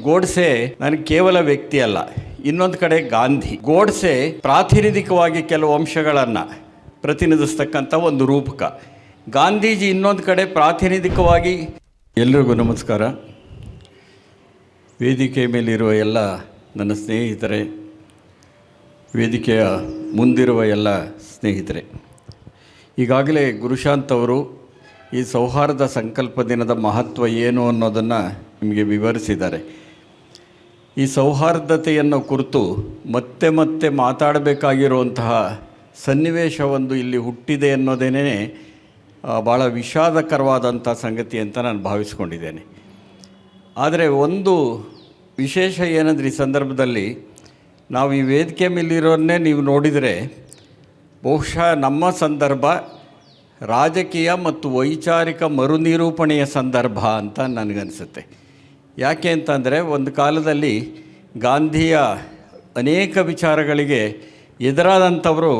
ಗೋಡ್ಸೆ ನನಗೆ ಕೇವಲ ವ್ಯಕ್ತಿ ಅಲ್ಲ, ಇನ್ನೊಂದು ಕಡೆ ಗಾಂಧಿ. ಗೋಡ್ಸೆ ಪ್ರಾತಿನಿಧಿಕವಾಗಿ ಕೆಲವು ಅಂಶಗಳನ್ನು ಪ್ರತಿನಿಧಿಸ್ತಕ್ಕಂಥ ಒಂದು ರೂಪಕ. ಗಾಂಧೀಜಿ ಇನ್ನೊಂದು ಕಡೆ ಪ್ರಾತಿನಿಧಿಕವಾಗಿ. ಎಲ್ರಿಗೂ ನಮಸ್ಕಾರ. ವೇದಿಕೆ ಮೇಲಿರುವ ಎಲ್ಲ ನನ್ನ ಸ್ನೇಹಿತರೆ, ವೇದಿಕೆಯ ಮುಂದಿರುವ ಎಲ್ಲ ಸ್ನೇಹಿತರೆ, ಈಗಾಗಲೇ ಗುರುಶಾಂತ್ ಅವರು ಈ ಸೌಹಾರ್ದ ಸಂಕಲ್ಪ ದಿನದ ಮಹತ್ವ ಏನು ಅನ್ನೋದನ್ನು ನಿಮಗೆ ವಿವರಿಸಿದ್ದಾರೆ. ಈ ಸೌಹಾರ್ದತೆಯನ್ನು ಕುರಿತು ಮತ್ತೆ ಮತ್ತೆ ಮಾತಾಡಬೇಕಾಗಿರುವಂತಹ ಸನ್ನಿವೇಶ ಒಂದು ಇಲ್ಲಿ ಹುಟ್ಟಿದೆ ಅನ್ನೋದೇನೇ ಭಾಳ ವಿಷಾದಕರವಾದಂಥ ಸಂಗತಿ ಅಂತ ನಾನು ಭಾವಿಸ್ಕೊಂಡಿದ್ದೇನೆ. ಆದರೆ ಒಂದು ವಿಶೇಷ ಏನಂದರೆ, ಈ ಸಂದರ್ಭದಲ್ಲಿ ನಾವು ಈ ವೇದಿಕೆ ಮೇಲಿರೋನ್ನೇ ನೀವು ನೋಡಿದರೆ ಬಹುಶಃ ನಮ್ಮ ಸಂದರ್ಭ ರಾಜಕೀಯ ಮತ್ತು ವೈಚಾರಿಕ ಮರುನಿರೂಪಣೆಯ ಸಂದರ್ಭ ಅಂತ ನನಗನ್ಸುತ್ತೆ. ಯಾಕೆ ಅಂತಂದರೆ, ಒಂದು ಕಾಲದಲ್ಲಿ ಗಾಂಧಿಯ ಅನೇಕ ವಿಚಾರಗಳಿಗೆ ಎದುರಾದಂಥವರು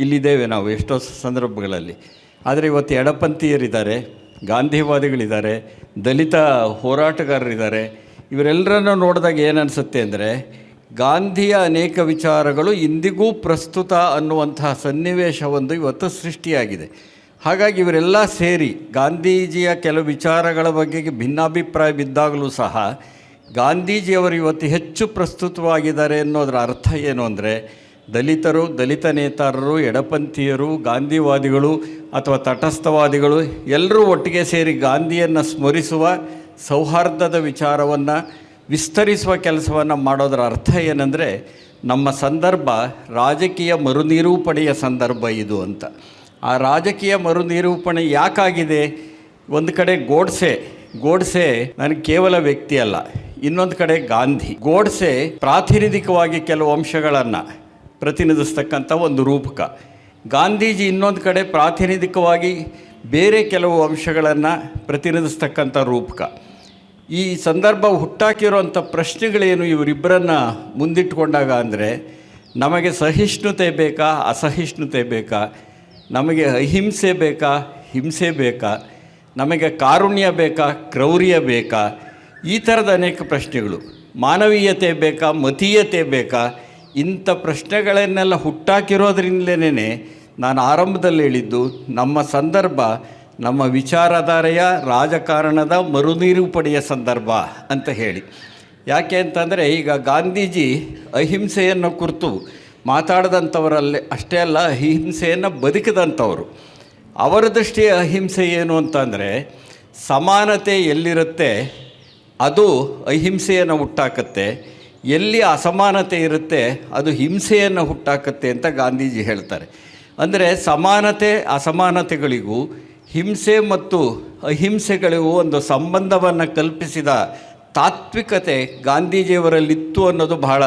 ಇಲ್ಲಿದ್ದೇವೆ ನಾವು ಎಷ್ಟೋ ಸಂದರ್ಭಗಳಲ್ಲಿ. ಆದರೆ ಇವತ್ತು ಎಡಪಂಥೀಯರಿದ್ದಾರೆ, ಗಾಂಧಿವಾದಿಗಳಿದ್ದಾರೆ, ದಲಿತ ಹೋರಾಟಗಾರರಿದ್ದಾರೆ. ಇವರೆಲ್ಲರನ್ನು ನೋಡಿದಾಗ ಏನನ್ಸುತ್ತೆ ಅಂದರೆ, ಗಾಂಧಿಯ ಅನೇಕ ವಿಚಾರಗಳು ಇಂದಿಗೂ ಪ್ರಸ್ತುತ ಅನ್ನುವಂತಹ ಸನ್ನಿವೇಶ ಒಂದು ಇವತ್ತು ಸೃಷ್ಟಿಯಾಗಿದೆ. ಹಾಗಾಗಿ ಇವರೆಲ್ಲ ಸೇರಿ ಗಾಂಧೀಜಿಯ ಕೆಲವು ವಿಚಾರಗಳ ಬಗ್ಗೆ ಭಿನ್ನಾಭಿಪ್ರಾಯ ಬಿದ್ದಾಗಲೂ ಸಹ ಗಾಂಧೀಜಿಯವರು ಇವತ್ತು ಹೆಚ್ಚು ಪ್ರಸ್ತುತವಾಗಿದ್ದಾರೆ ಅನ್ನೋದರ ಅರ್ಥ ಏನು ಅಂದರೆ, ದಲಿತರು, ದಲಿತ ನೇತಾರರು, ಎಡಪಂಥೀಯರು, ಗಾಂಧಿವಾದಿಗಳು ಅಥವಾ ತಟಸ್ಥವಾದಿಗಳು ಎಲ್ಲರೂ ಒಟ್ಟಿಗೆ ಸೇರಿ ಗಾಂಧಿಯನ್ನು ಸ್ಮರಿಸುವ, ಸೌಹಾರ್ದದ ವಿಚಾರವನ್ನು ವಿಸ್ತರಿಸುವ ಕೆಲಸವನ್ನು ಮಾಡೋದರ ಅರ್ಥ ಏನಂದರೆ, ನಮ್ಮ ಸಂದರ್ಭ ರಾಜಕೀಯ ಮರುನಿರೂಪಣೆಯ ಸಂದರ್ಭ ಇದು ಅಂತ. ಆ ರಾಜಕೀಯ ಮರುನಿರೂಪಣೆ ಯಾಕಾಗಿದೆ? ಒಂದು ಕಡೆ ಗೋಡ್ಸೆ ನನಗೆ ಕೇವಲ ವ್ಯಕ್ತಿ ಅಲ್ಲ, ಇನ್ನೊಂದು ಕಡೆ ಗಾಂಧಿ. ಗೋಡ್ಸೆ ಪ್ರಾತಿನಿಧಿಕವಾಗಿ ಕೆಲವು ಅಂಶಗಳನ್ನು ಪ್ರತಿನಿಧಿಸ್ತಕ್ಕಂಥ ಒಂದು ರೂಪಕ. ಗಾಂಧೀಜಿ ಇನ್ನೊಂದು ಕಡೆ ಪ್ರಾತಿನಿಧಿಕವಾಗಿ ಬೇರೆ ಕೆಲವು ಅಂಶಗಳನ್ನು ಪ್ರತಿನಿಧಿಸ್ತಕ್ಕಂಥ ರೂಪಕ. ಈ ಸಂದರ್ಭ ಹುಟ್ಟಾಕಿರೋಂಥ ಪ್ರಶ್ನೆಗಳೇನು ಇವರಿಬ್ಬರನ್ನು ಮುಂದಿಟ್ಟುಕೊಂಡಾಗ ಅಂದರೆ, ನಮಗೆ ಸಹಿಷ್ಣುತೆ ಬೇಕಾ, ಅಸಹಿಷ್ಣುತೆ ಬೇಕಾ? ನಮಗೆ ಅಹಿಂಸೆ ಬೇಕಾ, ಹಿಂಸೆ ಬೇಕಾ? ನಮಗೆ ಕಾರುಣ್ಯ ಬೇಕಾ, ಕ್ರೌರ್ಯ ಬೇಕಾ? ಈ ಥರದ ಅನೇಕ ಪ್ರಶ್ನೆಗಳು. ಮಾನವೀಯತೆ ಬೇಕಾ, ಮತೀಯತೆ ಬೇಕಾ? ಇಂಥ ಪ್ರಶ್ನೆಗಳನ್ನೆಲ್ಲ ಹುಟ್ಟಾಕಿರೋದ್ರಿಂದಲೇ ನಾನು ಆರಂಭದಲ್ಲಿ ಹೇಳಿದ್ದು, ನಮ್ಮ ಸಂದರ್ಭ ನಮ್ಮ ವಿಚಾರಧಾರೆಯ ರಾಜಕಾರಣದ ಮರುನಿರೂಪಣೆಯ ಸಂದರ್ಭ ಅಂತ ಹೇಳಿ. ಯಾಕೆ ಅಂತಂದರೆ, ಈಗ ಗಾಂಧೀಜಿ ಅಹಿಂಸೆಯನ್ನು ಕುರಿತು ಮಾತಾಡಿದಂಥವರಲ್ಲಿ ಅಷ್ಟೇ ಅಲ್ಲ, ಅಹಿಂಸೆಯನ್ನು ಬದುಕಿದಂಥವರು. ಅವರ ದೃಷ್ಟಿಯ ಅಹಿಂಸೆ ಏನು ಅಂತಂದರೆ, ಸಮಾನತೆ ಎಲ್ಲಿರುತ್ತೆ ಅದು ಅಹಿಂಸೆಯನ್ನು ಹುಟ್ಟಾಕತ್ತೆ, ಎಲ್ಲಿ ಅಸಮಾನತೆ ಇರುತ್ತೆ ಅದು ಹಿಂಸೆಯನ್ನು ಹುಟ್ಟಾಕತ್ತೆ ಅಂತ ಗಾಂಧೀಜಿ ಹೇಳ್ತಾರೆ. ಅಂದರೆ ಸಮಾನತೆ ಅಸಮಾನತೆಗಳಿಗೂ ಹಿಂಸೆ ಮತ್ತು ಅಹಿಂಸೆಗಳಿಗೂ ಒಂದು ಸಂಬಂಧವನ್ನು ಕಲ್ಪಿಸಿದ ತಾತ್ವಿಕತೆ ಗಾಂಧೀಜಿಯವರಲ್ಲಿತ್ತು ಅನ್ನೋದು ಬಹಳ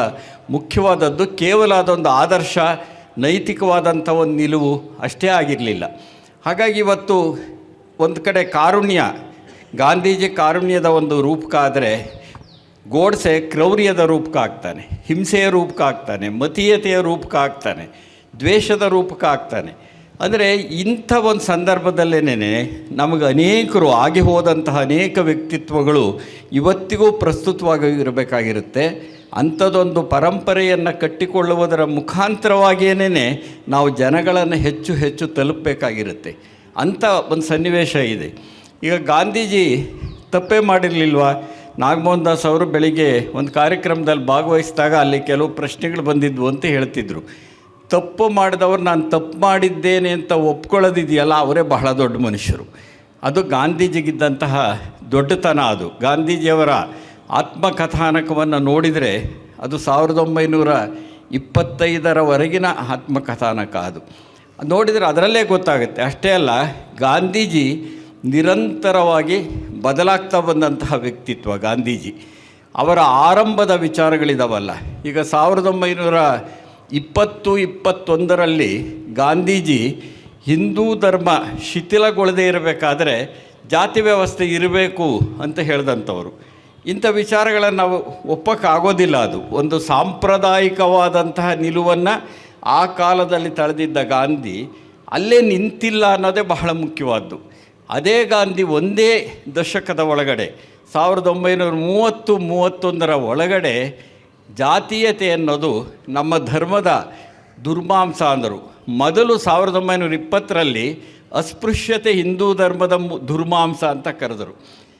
ಮುಖ್ಯವಾದದ್ದು. ಕೇವಲ ಅದೊಂದು ಆದರ್ಶ, ನೈತಿಕವಾದಂಥ ಒಂದು ನಿಲುವು ಅಷ್ಟೇ ಆಗಿರಲಿಲ್ಲ. ಹಾಗಾಗಿ ಇವತ್ತು ಒಂದು ಕಡೆ ಕಾರುಣ್ಯ, ಗಾಂಧೀಜಿ ಕಾರುಣ್ಯದ ಒಂದು ರೂಪಕ ಆದರೆ, ಗೋಡ್ಸೆ ಕ್ರೌರ್ಯದ ರೂಪಕ ಆಗ್ತಾನೆ, ಹಿಂಸೆಯ ರೂಪಕ ಆಗ್ತಾನೆ, ಮತೀಯತೆಯ ರೂಪಕ ಆಗ್ತಾನೆ, ದ್ವೇಷದ ರೂಪಕ ಆಗ್ತಾನೆ. ಅಂದರೆ ಇಂಥ ಒಂದು ಸಂದರ್ಭದಲ್ಲೇನೆ ನಮಗೆ ಅನೇಕರು ಆಗಿ ಹೋದಂತಹ ಅನೇಕ ವ್ಯಕ್ತಿತ್ವಗಳು ಇವತ್ತಿಗೂ ಪ್ರಸ್ತುತವಾಗಿ ಇರಬೇಕಾಗಿರುತ್ತೆ. ಅಂಥದ್ದೊಂದು ಪರಂಪರೆಯನ್ನು ಕಟ್ಟಿಕೊಳ್ಳುವುದರ ಮುಖಾಂತರವಾಗಿಯೇ ನಾವು ಜನಗಳನ್ನು ಹೆಚ್ಚು ಹೆಚ್ಚು ತಲುಪಬೇಕಾಗಿರುತ್ತೆ. ಅಂಥ ಒಂದು ಸನ್ನಿವೇಶ ಇದೆ. ಈಗ ಗಾಂಧೀಜಿ ತಪ್ಪೇ ಮಾಡಿರಲಿಲ್ವಾ? ನಾಗಮೋಹನ್ ದಾಸ್ ಅವರು ಬೆಳಿಗ್ಗೆ ಒಂದು ಕಾರ್ಯಕ್ರಮದಲ್ಲಿ ಭಾಗವಹಿಸಿದಾಗ ಅಲ್ಲಿ ಕೆಲವು ಪ್ರಶ್ನೆಗಳು ಬಂದಿದ್ವು ಅಂತ ಹೇಳ್ತಿದ್ರು. ತಪ್ಪು ಮಾಡಿದವರು ನಾನು ತಪ್ಪು ಮಾಡಿದ್ದೇನೆ ಅಂತ ಒಪ್ಕೊಳ್ಳೋದಿದೆಯಲ್ಲ, ಅವರೇ ಬಹಳ ದೊಡ್ಡ ಮನುಷ್ಯರು. ಅದು ಗಾಂಧೀಜಿಗಿದ್ದಂತಹ ದೊಡ್ಡತನ. ಅದು ಗಾಂಧೀಜಿಯವರ ಆತ್ಮಕಥಾನಕವನ್ನು ನೋಡಿದರೆ ಅದು 1925 ಆತ್ಮಕಥಾನಕ. ಅದು ನೋಡಿದರೆ ಅದರಲ್ಲೇ ಗೊತ್ತಾಗುತ್ತೆ. ಅಷ್ಟೇ ಅಲ್ಲ, ಗಾಂಧೀಜಿ ನಿರಂತರವಾಗಿ ಬದಲಾಗ್ತಾ ಬಂದಂತಹ ವ್ಯಕ್ತಿತ್ವ ಗಾಂಧೀಜಿ. ಅವರ ಆರಂಭದ ವಿಚಾರಗಳಿದಾವಲ್ಲ, ಈಗ 1920-21 ಗಾಂಧೀಜಿ ಹಿಂದೂ ಧರ್ಮ ಶಿಥಿಲಗೊಳ್ಳದೇ ಇರಬೇಕಾದ್ರೆ ಜಾತಿ ವ್ಯವಸ್ಥೆ ಇರಬೇಕು ಅಂತ ಹೇಳಿದಂಥವ್ರು. ಇಂಥ ವಿಚಾರಗಳನ್ನು ನಾವು ಒಪ್ಪಕ್ಕಾಗೋದಿಲ್ಲ. ಅದು ಒಂದು ಸಾಂಪ್ರದಾಯಿಕವಾದಂತಹ ನಿಲುವನ್ನು ಆ ಕಾಲದಲ್ಲಿ ತಳೆದಿದ್ದ ಗಾಂಧಿ ಅಲ್ಲೇ ನಿಂತಿಲ್ಲ ಅನ್ನೋದೇ ಬಹಳ ಮುಖ್ಯವಾದ್ದು. ಅದೇ ಗಾಂಧಿ ಒಂದೇ ದಶಕದ ಒಳಗಡೆ 1930-31 ಒಳಗಡೆ ಜಾತೀಯತೆ ಅನ್ನೋದು ನಮ್ಮ ಧರ್ಮದ ದುರ್ಮಾಂಸ ಅಂದರು. ಮೊದಲು 1920ರಲ್ಲಿ ಅಸ್ಪೃಶ್ಯತೆ ಹಿಂದೂ ಧರ್ಮದ ದುರ್ಮಾಂಸ ಅಂತ ಕರೆದರು.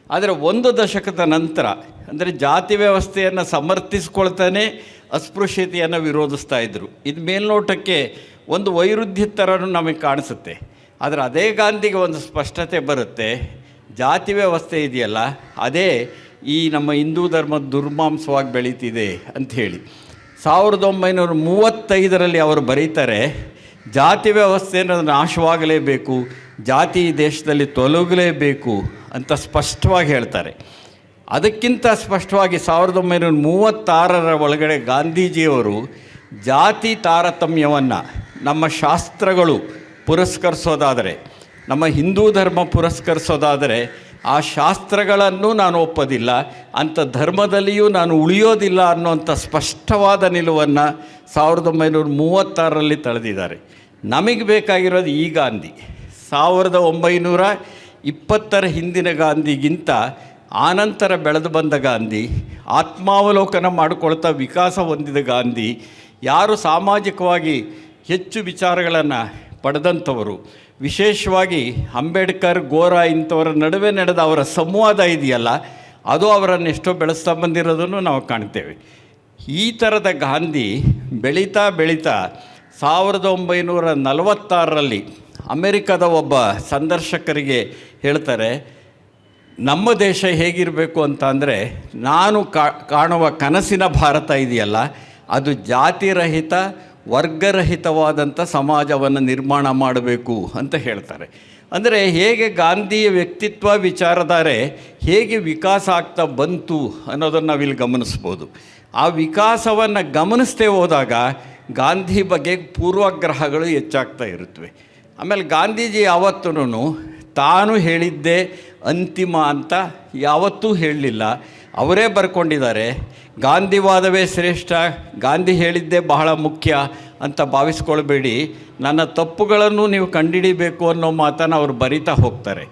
ಆದರೆ ಒಂದು ದಶಕದ ನಂತರ, ಅಂದರೆ ಜಾತಿ ವ್ಯವಸ್ಥೆಯನ್ನು ಸಮರ್ಥಿಸ್ಕೊಳ್ತಾನೆ ಅಸ್ಪೃಶ್ಯತೆಯನ್ನು ವಿರೋಧಿಸ್ತಾ ಇದ್ದರು. ಇದು ಮೇಲ್ನೋಟಕ್ಕೆ ಒಂದು ವೈರುಧ್ಯ ಥರನೂ ನಮಗೆ ಕಾಣಿಸುತ್ತೆ. ಆದರೆ ಅದೇ ಗಾಂಧಿಗೆ ಒಂದು ಸ್ಪಷ್ಟತೆ ಬರುತ್ತೆ, ಜಾತಿ ವ್ಯವಸ್ಥೆ ಇದೆಯಲ್ಲ ಅದೇ ಈ ನಮ್ಮ ಹಿಂದೂ ಧರ್ಮದ ದುರ್ಮಾಂಸವಾಗಿ ಬೆಳೀತಿದೆ ಅಂಥೇಳಿ. 1935ರಲ್ಲಿ ಅವರು ಬರೀತಾರೆ, ಜಾತಿ ವ್ಯವಸ್ಥೆ ಅನ್ನೋದು ನಾಶವಾಗಲೇಬೇಕು, ಜಾತಿ ಈ ದೇಶದಲ್ಲಿ ತೊಲಗಲೇಬೇಕು ಅಂತ ಸ್ಪಷ್ಟವಾಗಿ ಹೇಳ್ತಾರೆ. ಅದಕ್ಕಿಂತ ಸ್ಪಷ್ಟವಾಗಿ 1936ರ ಒಳಗಡೆ ಗಾಂಧೀಜಿಯವರು ಜಾತಿ ತಾರತಮ್ಯವನ್ನು ನಮ್ಮ ಶಾಸ್ತ್ರಗಳು ಪುರಸ್ಕರಿಸೋದಾದರೆ, ನಮ್ಮ ಹಿಂದೂ ಧರ್ಮ ಪುರಸ್ಕರಿಸೋದಾದರೆ ಆ ಶಾಸ್ತ್ರಗಳನ್ನು ನಾನು ಒಪ್ಪೋದಿಲ್ಲ, ಅಂಥ ಧರ್ಮದಲ್ಲಿಯೂ ನಾನು ಉಳಿಯೋದಿಲ್ಲ ಅನ್ನೋಂಥ ಸ್ಪಷ್ಟವಾದ ನಿಲುವನ್ನು 1936ರಲ್ಲಿ ತಳೆದಿದ್ದಾರೆ. ನಮಗೆ ಬೇಕಾಗಿರೋದು ಈ ಗಾಂಧಿ 1920ರ ಹಿಂದಿನ ಗಾಂಧಿಗಿಂತ ಆನಂತರ ಬೆಳೆದು ಬಂದ ಗಾಂಧಿ, ಆತ್ಮಾವಲೋಕನ ಮಾಡಿಕೊಳ್ತಾ ವಿಕಾಸ ಹೊಂದಿದ ಗಾಂಧಿ, ಯಾರು ಸಾಮಾಜಿಕವಾಗಿ ಹೆಚ್ಚು ವಿಚಾರಗಳನ್ನು ಪಡೆದಂಥವರು, ವಿಶೇಷವಾಗಿ ಅಂಬೇಡ್ಕರ್, ಗೋರಾ ಇಂಥವರ ನಡುವೆ ನಡೆದ ಅವರ ಸಂವಾದ ಇದೆಯಲ್ಲ ಅದು ಅವರನ್ನು ಎಷ್ಟೋ ಬೆಳೆಸ್ತಾ ಬಂದಿರೋದನ್ನು ನಾವು ಕಾಣ್ತೇವೆ. ಈ ಥರದ ಗಾಂಧಿ ಬೆಳೀತಾ 1946ರಲ್ಲಿ ಅಮೆರಿಕದ ಒಬ್ಬ ಸಂದರ್ಶಕರಿಗೆ ಹೇಳ್ತಾರೆ, ನಮ್ಮ ದೇಶ ಹೇಗಿರಬೇಕು ಅಂತ ಅಂದರೆ, ನಾನು ಕಾಣುವ ಕನಸಿನ ಭಾರತ ಇದೆಯಲ್ಲ ಅದು ಜಾತಿರಹಿತ ವರ್ಗರಹಿತವಾದಂಥ ಸಮಾಜವನ್ನು ನಿರ್ಮಾಣ ಮಾಡಬೇಕು ಅಂತ ಹೇಳ್ತಾರೆ. ಅಂದರೆ ಹೇಗೆ ಗಾಂಧಿಯ ವ್ಯಕ್ತಿತ್ವ ವಿಚಾರಧಾರೆ ಹೇಗೆ ವಿಕಾಸ ಆಗ್ತಾ ಬಂತು ಅನ್ನೋದನ್ನು ನಾವಿಲ್ಲಿ ಗಮನಿಸ್ಬೋದು. ಆ ವಿಕಾಸವನ್ನು ಗಮನಿಸ್ತೇ ಹೋದಾಗ ಗಾಂಧಿ ಬಗ್ಗೆ ಪೂರ್ವಗ್ರಹಗಳು ಹೆಚ್ಚಾಗ್ತಾ ಇರುತ್ತವೆ. ಆಮೇಲೆ ಗಾಂಧೀಜಿ ಯಾವತ್ತೂ ತಾನು ಹೇಳಿದ್ದೇ ಅಂತಿಮ ಅಂತ ಯಾವತ್ತೂ ಹೇಳಲಿಲ್ಲ. ಅವರೇ ಬರ್ಕೊಂಡಿದ್ದಾರೆ, ಗಾಂಧಿವಾದವೇ ಶ್ರೇಷ್ಠ, ಗಾಂಧಿ ಹೇಳಿದ್ದೇ ಬಹಳ ಮುಖ್ಯ ಅಂತ ಭಾವಿಸ್ಕೊಳ್ಬೇಡಿ, ನನ್ನ ತಪ್ಪುಗಳನ್ನು ನೀವು ಕಂಡುಹಿಡಿಬೇಕು ಅನ್ನೋ ಮಾತನ್ನು ಅವರು ಬರಿತಾ ಹೋಗ್ತಾರೆ.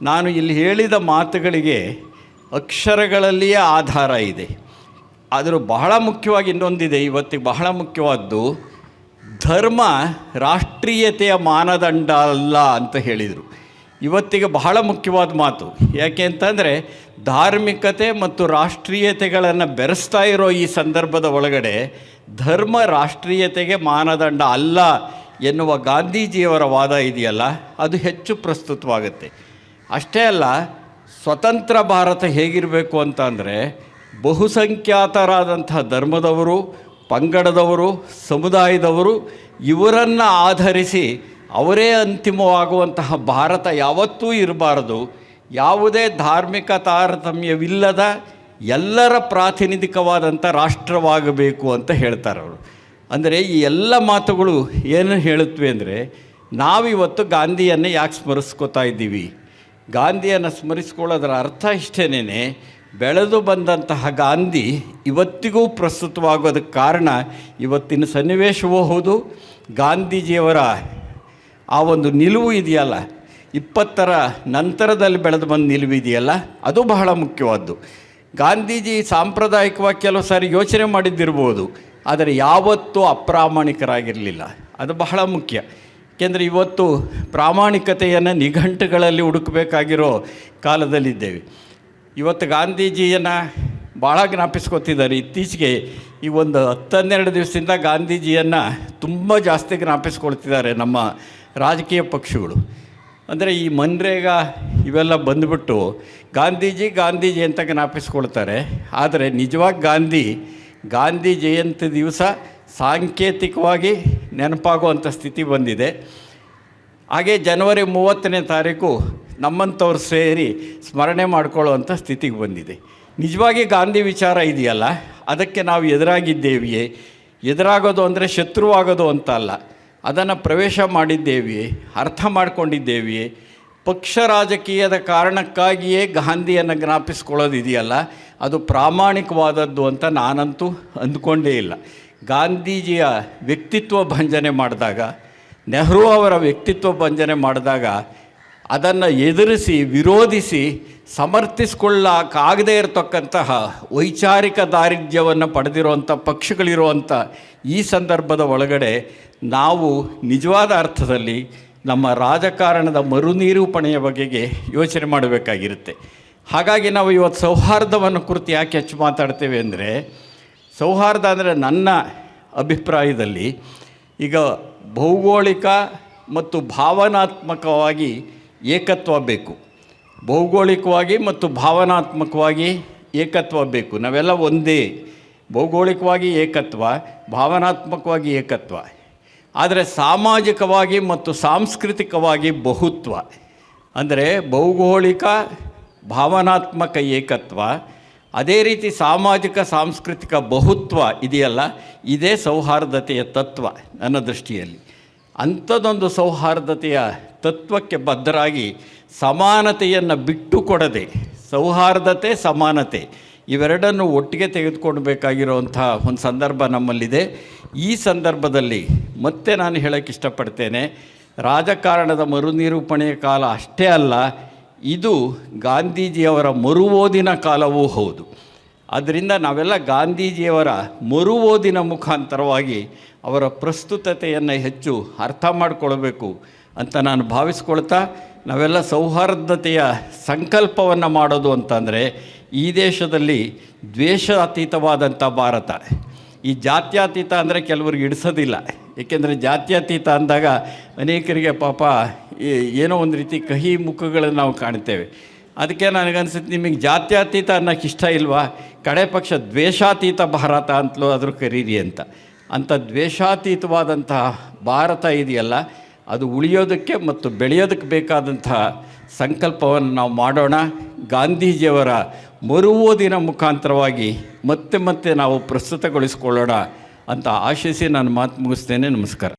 ನಾನು ಇಲ್ಲಿ ಹೇಳಿದ ಮಾತುಗಳಿಗೆ ಅಕ್ಷರಗಳಲ್ಲಿಯೇ ಆಧಾರ ಇದೆ. ಆದರೂ ಬಹಳ ಮುಖ್ಯವಾಗಿ ಇನ್ನೊಂದಿದೆ, ಇವತ್ತಿಗೆ ಬಹಳ ಮುಖ್ಯವಾದ್ದು, ಧರ್ಮ ರಾಷ್ಟ್ರೀಯತೆಯ ಮಾನದಂಡ ಅಲ್ಲ ಅಂತ ಹೇಳಿದರು. ಇವತ್ತಿಗೆ ಬಹಳ ಮುಖ್ಯವಾದ ಮಾತು. ಯಾಕೆ ಅಂತಂದರೆ ಧಾರ್ಮಿಕತೆ ಮತ್ತು ರಾಷ್ಟ್ರೀಯತೆಗಳನ್ನು ಬೆರೆಸ್ತಾ ಇರೋ ಈ ಸಂದರ್ಭದ ಒಳಗಡೆ ಧರ್ಮ ರಾಷ್ಟ್ರೀಯತೆಗೆ ಮಾನದಂಡ ಅಲ್ಲ ಎನ್ನುವ ಗಾಂಧೀಜಿಯವರ ವಾದ ಇದೆಯಲ್ಲ ಅದು ಹೆಚ್ಚು ಪ್ರಸ್ತುತವಾಗುತ್ತೆ. ಅಷ್ಟೇ ಅಲ್ಲ, ಸ್ವತಂತ್ರ ಭಾರತ ಹೇಗಿರಬೇಕು ಅಂತ ಅಂದರೆ ಬಹುಸಂಖ್ಯಾತರಾದಂತಹ ಧರ್ಮದವರು, ಪಂಗಡದವರು, ಸಮುದಾಯದವರು ಇವರನ್ನು ಆಧರಿಸಿ ಅವರೇ ಅಂತಿಮವಾಗುವಂತಹ ಭಾರತ ಯಾವತ್ತೂ ಇರಬಾರದು. ಯಾವುದೇ ಧಾರ್ಮಿಕ ತಾರತಮ್ಯವಿಲ್ಲದ ಎಲ್ಲರ ಪ್ರಾತಿನಿಧಿಕವಾದಂಥ ರಾಷ್ಟ್ರವಾಗಬೇಕು ಅಂತ ಹೇಳ್ತಾರೆ ಅವರು. ಅಂದರೆ ಈ ಎಲ್ಲ ಮಾತುಗಳು ಏನು ಹೇಳುತ್ತವೆ ಅಂದರೆ, ನಾವಿವತ್ತು ಗಾಂಧಿಯನ್ನು ಯಾಕೆ ಸ್ಮರಿಸ್ಕೋತಾ ಇದ್ದೀವಿ? ಗಾಂಧಿಯನ್ನು ಸ್ಮರಿಸ್ಕೊಳ್ಳೋದರ ಅರ್ಥ ಇಷ್ಟೇನೇ, ಬೆಳೆದು ಬಂದಂತಹ ಗಾಂಧಿ ಇವತ್ತಿಗೂ ಪ್ರಸ್ತುತವಾಗೋದಕ್ಕೆ ಕಾರಣ ಇವತ್ತಿನ ಸನ್ನಿವೇಶವೂ ಹೌದು. ಗಾಂಧೀಜಿಯವರ ಆ ಒಂದು ನಿಲುವು ಇದೆಯಲ್ಲ, 20ರ ನಂತರದಲ್ಲಿ ಬೆಳೆದು ಬಂದ ನಿಲುವು ಇದೆಯಲ್ಲ ಅದು ಬಹಳ ಮುಖ್ಯವಾದ್ದು. ಗಾಂಧೀಜಿ ಸಾಂಪ್ರದಾಯಿಕವಾಗಿ ಕೆಲವು ಸಾರಿ ಯೋಚನೆ ಮಾಡಿದ್ದಿರ್ಬೋದು, ಆದರೆ ಯಾವತ್ತೂ ಅಪ್ರಾಮಾಣಿಕರಾಗಿರಲಿಲ್ಲ. ಅದು ಬಹಳ ಮುಖ್ಯ. ಏಕೆಂದರೆ ಇವತ್ತು ಪ್ರಾಮಾಣಿಕತೆಯನ್ನು ನಿಘಂಟುಗಳಲ್ಲಿ ಹುಡುಕಬೇಕಾಗಿರೋ ಕಾಲದಲ್ಲಿದ್ದೇವೆ. ಇವತ್ತು ಗಾಂಧೀಜಿಯನ್ನು ಭಾಳ ಜ್ಞಾಪಿಸ್ಕೊತಿದ್ದಾರೆ. ಇತ್ತೀಚೆಗೆ ಈ ಒಂದು 10-12 ದಿವಸದಿಂದ ಗಾಂಧೀಜಿಯನ್ನು ತುಂಬ ಜಾಸ್ತಿ ಜ್ಞಾಪಿಸ್ಕೊಳ್ತಿದ್ದಾರೆ ನಮ್ಮ ರಾಜಕೀಯ ಪಕ್ಷಗಳು. ಅಂದರೆ ಈ ಮನ್ರೇಗಾ ಇವೆಲ್ಲ ಬಂದುಬಿಟ್ಟು ಗಾಂಧೀಜಿ ಅಂತ ಜ್ಞಾಪಿಸ್ಕೊಳ್ತಾರೆ. ಆದರೆ ನಿಜವಾಗಿ ಗಾಂಧಿ ಜಯಂತಿ ದಿವಸ ಸಾಂಕೇತಿಕವಾಗಿ ನೆನಪಾಗುವಂಥ ಸ್ಥಿತಿ ಬಂದಿದೆ. ಹಾಗೆ ಜನವರಿ 30ನೇ ತಾರೀಕು ನಮ್ಮಂಥವ್ರು ಸೇರಿ ಸ್ಮರಣೆ ಮಾಡಿಕೊಳ್ಳುವಂಥ ಸ್ಥಿತಿಗೆ ಬಂದಿದೆ. ನಿಜವಾಗಿ ಗಾಂಧಿ ವಿಚಾರ ಇದೆಯಲ್ಲ ಅದಕ್ಕೆ ನಾವು ಎದುರಾಗಿದ್ದೇವೆಯೇ? ಎದುರಾಗೋದು ಅಂದರೆ ಶತ್ರುವಾಗೋದು ಅಂತ ಅಲ್ಲ, ಅದನ್ನು ಪ್ರವೇಶ ಮಾಡಿದ್ದೇವೆಯೇ, ಅರ್ಥ ಮಾಡಿಕೊಂಡಿದ್ದೇವೆಯೇ? ಪಕ್ಷ ರಾಜಕೀಯದ ಕಾರಣಕ್ಕಾಗಿಯೇ ಗಾಂಧಿಯನ್ನು ಜ್ಞಾಪಿಸ್ಕೊಳ್ಳೋದಿದೆಯಲ್ಲ ಅದು ಪ್ರಾಮಾಣಿಕವಾದದ್ದು ಅಂತ ನಾನಂತೂ ಅಂದ್ಕೊಂಡೇ ಇಲ್ಲ. ಗಾಂಧೀಜಿಯ ವ್ಯಕ್ತಿತ್ವ ಭಂಜನೆ ಮಾಡಿದಾಗ, ನೆಹರು ಅವರ ವ್ಯಕ್ತಿತ್ವ ಭಂಜನೆ ಮಾಡಿದಾಗ ಅದನ್ನು ಎದುರಿಸಿ ವಿರೋಧಿಸಿ ಸಮರ್ಥಿಸ್ಕೊಳ್ಳಕ್ಕಾಗದೇ ಇರತಕ್ಕಂತಹ ವೈಚಾರಿಕ ದಾರಿದ್ರ್ಯವನ್ನು ಪಡೆದಿರುವಂಥ ಪಕ್ಷಗಳಿರುವಂಥ ಈ ಸಂದರ್ಭದ ಒಳಗಡೆ ನಾವು ನಿಜವಾದ ಅರ್ಥದಲ್ಲಿ ನಮ್ಮ ರಾಜಕಾರಣದ ಮರುನಿರೂಪಣೆಯ ಬಗೆಗೆ ಯೋಚನೆ ಮಾಡಬೇಕಾಗಿರುತ್ತೆ. ಹಾಗಾಗಿ ನಾವು ಇವತ್ತು ಸೌಹಾರ್ದವನ್ನು ಕುರಿತು ಯಾಕೆ ಹೆಚ್ಚು ಮಾತಾಡ್ತೇವೆ ಅಂದರೆ, ಸೌಹಾರ್ದ ಅಂದರೆ ನನ್ನ ಅಭಿಪ್ರಾಯದಲ್ಲಿ ಈಗ ಭೌಗೋಳಿಕ ಮತ್ತು ಭಾವನಾತ್ಮಕವಾಗಿ ಏಕತ್ವ ಬೇಕು. ಭೌಗೋಳಿಕವಾಗಿ ಮತ್ತು ಭಾವನಾತ್ಮಕವಾಗಿ ಏಕತ್ವ ಬೇಕು. ನಾವೆಲ್ಲ ಒಂದೇ. ಭೌಗೋಳಿಕವಾಗಿ ಏಕತ್ವ, ಭಾವನಾತ್ಮಕವಾಗಿ ಏಕತ್ವ. ಆದರೆ ಸಾಮಾಜಿಕವಾಗಿ ಮತ್ತು ಸಾಂಸ್ಕೃತಿಕವಾಗಿ ಬಹುತ್ವ. ಅಂದರೆ ಭೌಗೋಳಿಕ ಭಾವನಾತ್ಮಕ ಏಕತ್ವ, ಅದೇ ರೀತಿ ಸಾಮಾಜಿಕ ಸಾಂಸ್ಕೃತಿಕ ಬಹುತ್ವ ಇದೆಯಲ್ಲ, ಇದೇ ಸೌಹಾರ್ದತೆಯ ತತ್ವ ನನ್ನ ದೃಷ್ಟಿಯಲ್ಲಿ. ಅಂಥದ್ದೊಂದು ಸೌಹಾರ್ದತೆಯ ತತ್ವಕ್ಕೆ ಬದ್ಧರಾಗಿ ಸಮಾನತೆಯನ್ನು ಬಿಟ್ಟು ಕೊಡದೆ, ಸೌಹಾರ್ದತೆ ಸಮಾನತೆ ಇವೆರಡನ್ನು ಒಟ್ಟಿಗೆ ತೆಗೆದುಕೊಂಡು ಬೇಕಾಗಿರುವಂಥ ಒಂದು ಸಂದರ್ಭ ನಮ್ಮಲ್ಲಿದೆ. ಈ ಸಂದರ್ಭದಲ್ಲಿ ಮತ್ತೆ ನಾನು ಹೇಳೋಕ್ಕೆ ಇಷ್ಟಪಡ್ತೇನೆ, ರಾಜಕಾರಣದ ಮರುನಿರೂಪಣೆಯ ಕಾಲ ಅಷ್ಟೇ ಅಲ್ಲ, ಇದು ಗಾಂಧೀಜಿಯವರ ಮರುಓದಿನ ಕಾಲವೂ ಹೌದು. ಆದ್ದರಿಂದ ನಾವೆಲ್ಲ ಗಾಂಧೀಜಿಯವರ ಮರುಓದಿನ ಮುಖಾಂತರವಾಗಿ ಅವರ ಪ್ರಸ್ತುತತೆಯನ್ನು ಹೆಚ್ಚು ಅರ್ಥ ಮಾಡಿಕೊಳ್ಬೇಕು ಅಂತ ನಾನು ಭಾವಿಸ್ಕೊಳ್ತಾ, ನಾವೆಲ್ಲ ಸೌಹಾರ್ದತೆಯ ಸಂಕಲ್ಪವನ್ನು ಮಾಡೋದು ಅಂತಂದರೆ ಈ ದೇಶದಲ್ಲಿ ದ್ವೇಷಾತೀತವಾದಂಥ ಭಾರತ. ಈ ಜಾತ್ಯತೀತ ಅಂದರೆ ಕೆಲವ್ರಿಗೆ ಹಿಡಿಸೋದಿಲ್ಲ. ಏಕೆಂದರೆ ಜಾತ್ಯತೀತ ಅಂದಾಗ ಅನೇಕರಿಗೆ ಪಾಪ ಏನೋ ಒಂದು ರೀತಿ ಕಹಿ ಮುಖಗಳನ್ನು ನಾವು ಕಾಣ್ತೇವೆ. ಅದಕ್ಕೆ ನನಗನ್ಸುತ್ತೆ, ನಿಮಗೆ ಜಾತ್ಯತೀತ ಅನ್ನೋಕ್ಕೆ ಇಷ್ಟ ಇಲ್ವಾ, ಕಡೆ ಪಕ್ಷ ದ್ವೇಷಾತೀತ ಭಾರತ ಅಂತಲೂ ಅದ್ರ ಕರೀರಿ ಅಂತ. ಅಂಥ ದ್ವೇಷಾತೀತವಾದಂತಹ ಭಾರತ ಇದೆಯಲ್ಲ, ಅದು ಉಳಿಯೋದಕ್ಕೆ ಮತ್ತು ಬೆಳೆಯೋದಕ್ಕೆ ಬೇಕಾದಂತಹ ಸಂಕಲ್ಪವನ್ನು ನಾವು ಮಾಡೋಣ. ಗಾಂಧೀಜಿಯವರ ಮರುಓದಿನ ಮುಖಾಂತರವಾಗಿ ಮತ್ತೆ ನಾವು ಪ್ರಸ್ತುತಗೊಳಿಸ್ಕೊಳ್ಳೋಣ ಅಂತ ಆಶಿಸಿ ನಾನು ಮಾತು ಮುಗಿಸ್ತೇನೆ. ನಮಸ್ಕಾರ.